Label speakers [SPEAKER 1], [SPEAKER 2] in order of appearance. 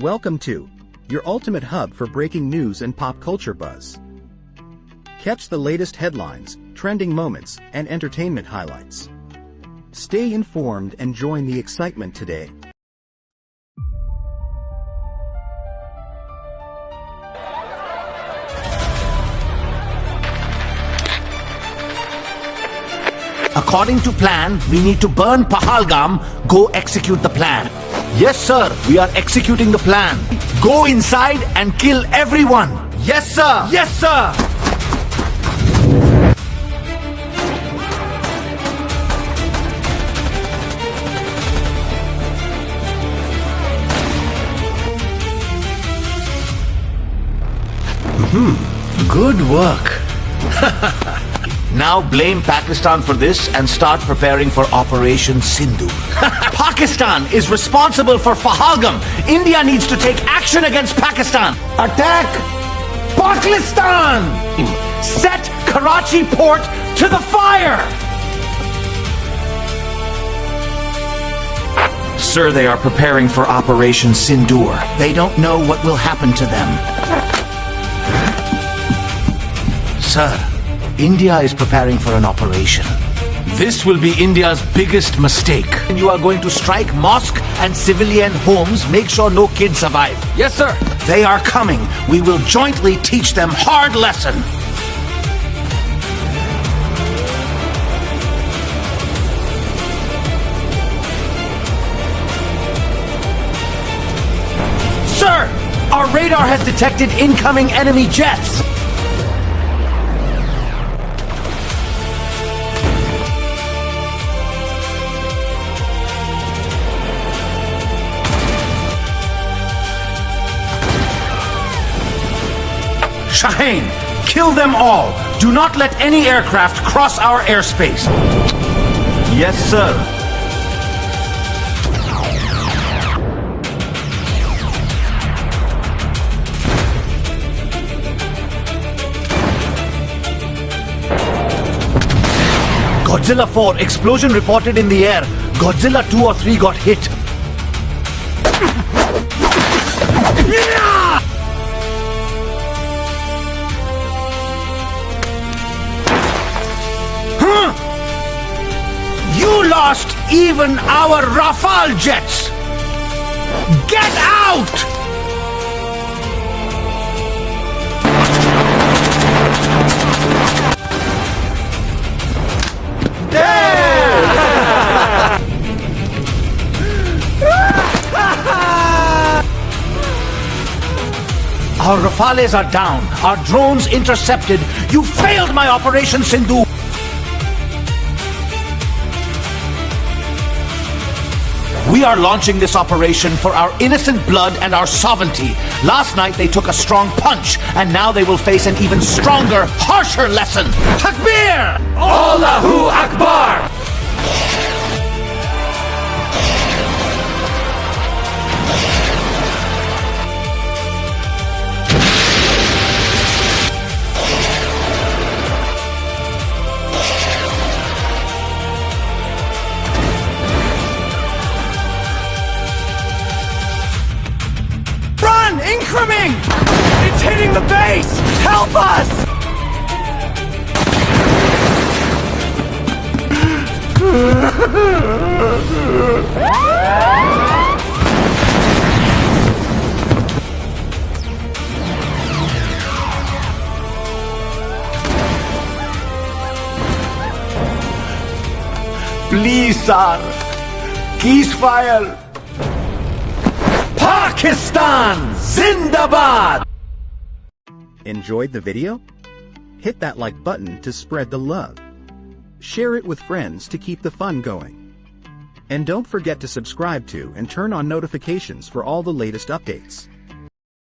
[SPEAKER 1] Welcome to your ultimate hub for breaking news and pop culture buzz. Catch the latest headlines, trending moments, and entertainment highlights. Stay informed and join the excitement today.
[SPEAKER 2] According to plan, we need to burn Pahalgam. Go execute the plan. Yes, sir. We are executing the plan. Go inside and kill everyone. Yes, sir. Yes, sir. Good work. Now blame Pakistan for this and start preparing for Operation Sindhu. Pakistan is responsible for Pahalgam. India needs to take action against Pakistan. Attack Pakistan! Set Karachi port to the fire! Sir, they are preparing for Operation Sindhu. They don't know what will happen to them. Sir, India is preparing for an operation. This will be India's biggest mistake. You are going to strike mosque and civilian homes. Make sure no kids survive. Yes, sir. They are coming. We will jointly teach them hard lesson. Sir, our radar has detected incoming enemy jets. Shaheen, kill them all. Do not let any aircraft cross our airspace. Yes, sir. Godzilla 4, explosion reported in the air. Godzilla 2 or 3 got hit. You lost even our Rafale jets! Get out! Our Rafales are down. Our drones intercepted. You failed my Operation Sindhu. We are launching this operation for our innocent blood and our sovereignty. Last night they took a strong punch, and now they will face an even stronger, harsher lesson. Takbir! Allahu Akbar! Incoming! It's hitting the base! Help us! Please, sir. Ceasefire. Pakistan Zindabad!
[SPEAKER 1] Enjoyed the video? Hit that like button to spread the love. Share it with friends to keep the fun going. And don't forget to subscribe to and turn on notifications for all the latest updates.